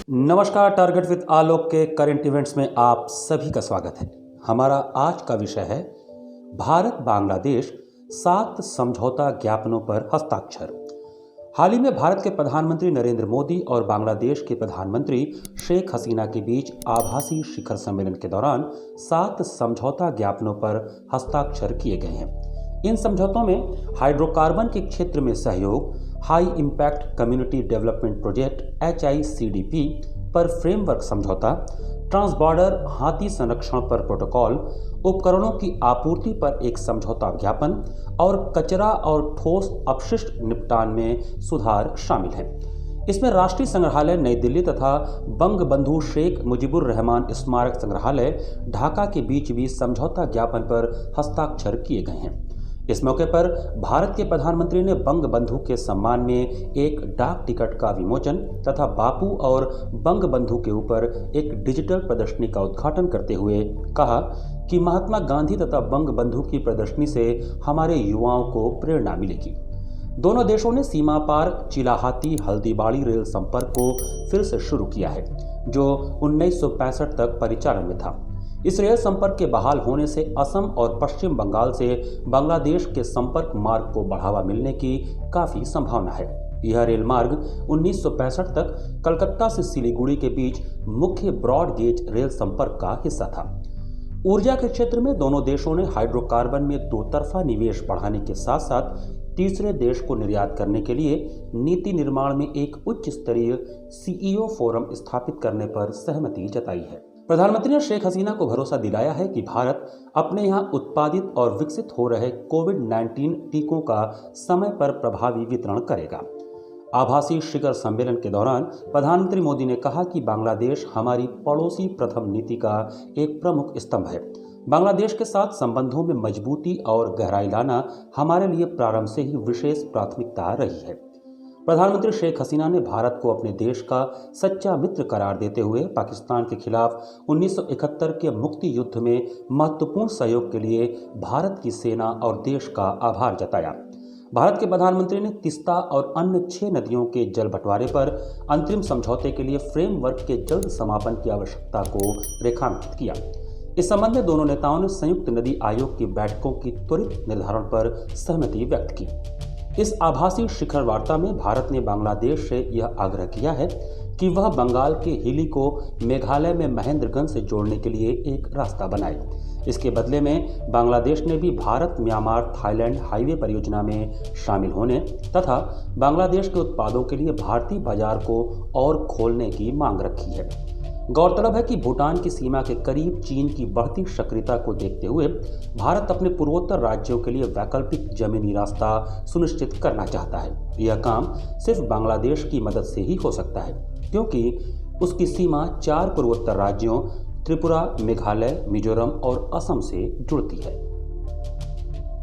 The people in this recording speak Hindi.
नमस्कार। टारगेट विद आलोक के करंट इवेंट्स में आप सभी का स्वागत है। हमारा आज का विषय है भारत बांग्लादेश 7 समझौता ज्ञापनों पर हस्ताक्षर। हाल ही में भारत के प्रधानमंत्री नरेंद्र मोदी और बांग्लादेश के प्रधानमंत्री शेख हसीना के बीच आभासी शिखर सम्मेलन के दौरान 7 समझौता ज्ञापनों पर हस्ताक्षर किए गए हैं। इन समझौतों में हाइड्रोकार्बन के क्षेत्र में सहयोग, high impact community development project HICDP पर फ्रेमवर्क समझौता, ट्रांसबॉर्डर हाथी संरक्षण पर प्रोटोकॉल, उपकरणों की आपूर्ति पर एक समझौता ज्ञापन और कचरा और ठोस अपशिष्ट निपटान में सुधार शामिल है। इसमें राष्ट्रीय संग्रहालय नई दिल्ली तथा बंगबंधु शेख मुजीबुर रहमान स्मारक संग्रहालय ढाका के बीच भी समझौता ज्ञापन पर हस्ताक्षर किए गए हैं। इस मौके पर भारत के प्रधानमंत्री ने बंगबंधु के सम्मान में एक डाक टिकट का विमोचन तथा बापू और बंगबंधु के ऊपर एक डिजिटल प्रदर्शनी का उद्घाटन करते हुए कहा कि महात्मा गांधी तथा बंगबंधु की प्रदर्शनी से हमारे युवाओं को प्रेरणा मिलेगी। दोनों देशों ने सीमा पार चिलाहाती हल्दीबाड़ी रेल संपर्क को फिर से शुरू किया है, जो 1965 तक परिचालन में था। इस रेल संपर्क के बहाल होने से असम और पश्चिम बंगाल से बांग्लादेश के संपर्क मार्ग को बढ़ावा मिलने की काफी संभावना है। यह रेल मार्ग 1965 तक कलकत्ता से सिलीगुड़ी के बीच मुख्य ब्रॉड गेज रेल संपर्क का हिस्सा था। ऊर्जा के क्षेत्र में दोनों देशों ने हाइड्रोकार्बन में दोतरफा निवेश बढ़ाने के साथ साथ तीसरे देश को निर्यात करने के लिए नीति निर्माण में एक उच्च स्तरीय CEO फोरम स्थापित करने पर सहमति जताई है। प्रधानमंत्री ने शेख हसीना को भरोसा दिलाया है कि भारत अपने यहां उत्पादित और विकसित हो रहे कोविड-19 टीकों का समय पर प्रभावी वितरण करेगा। आभासी शिखर सम्मेलन के दौरान प्रधानमंत्री मोदी ने कहा कि बांग्लादेश हमारी पड़ोसी प्रथम नीति का एक प्रमुख स्तंभ है। बांग्लादेश के साथ संबंधों में मजबूती और गहराई लाना हमारे लिए प्रारंभ से ही विशेष प्राथमिकता रही है। प्रधानमंत्री शेख हसीना ने भारत को अपने देश का सच्चा मित्र करार देते हुए पाकिस्तान के खिलाफ 1971 के मुक्ति युद्ध में महत्वपूर्ण सहयोग के लिए भारत की सेना और देश का आभार जताया। भारत के प्रधानमंत्री ने तिस्ता और अन्य 6 नदियों के जल बंटवारे पर अंतरिम समझौते के लिए फ्रेमवर्क के जल्द समापन की आवश्यकता को रेखांकित किया। इस संबंध में दोनों नेताओं ने संयुक्त नदी आयोग की बैठकों की त्वरित निर्धारण पर सहमति व्यक्त की। इस आभासी शिखर वार्ता में भारत ने बांग्लादेश से यह आग्रह किया है कि वह बंगाल के हिली को मेघालय में महेंद्रगंज से जोड़ने के लिए एक रास्ता बनाए। इसके बदले में बांग्लादेश ने भी भारत म्यांमार थाईलैंड हाईवे परियोजना में शामिल होने तथा बांग्लादेश के उत्पादों के लिए भारतीय बाजार को और खोलने की मांग रखी है। गौरतलब है कि भूटान की सीमा के करीब चीन की बढ़ती सक्रियता को देखते हुए भारत अपने पूर्वोत्तर राज्यों के लिए वैकल्पिक जमीनी रास्ता सुनिश्चित करना चाहता है। यह काम सिर्फ बांग्लादेश की मदद से ही हो सकता है, क्योंकि उसकी सीमा 4 पूर्वोत्तर राज्यों त्रिपुरा, मेघालय, मिजोरम और असम से जुड़ती है।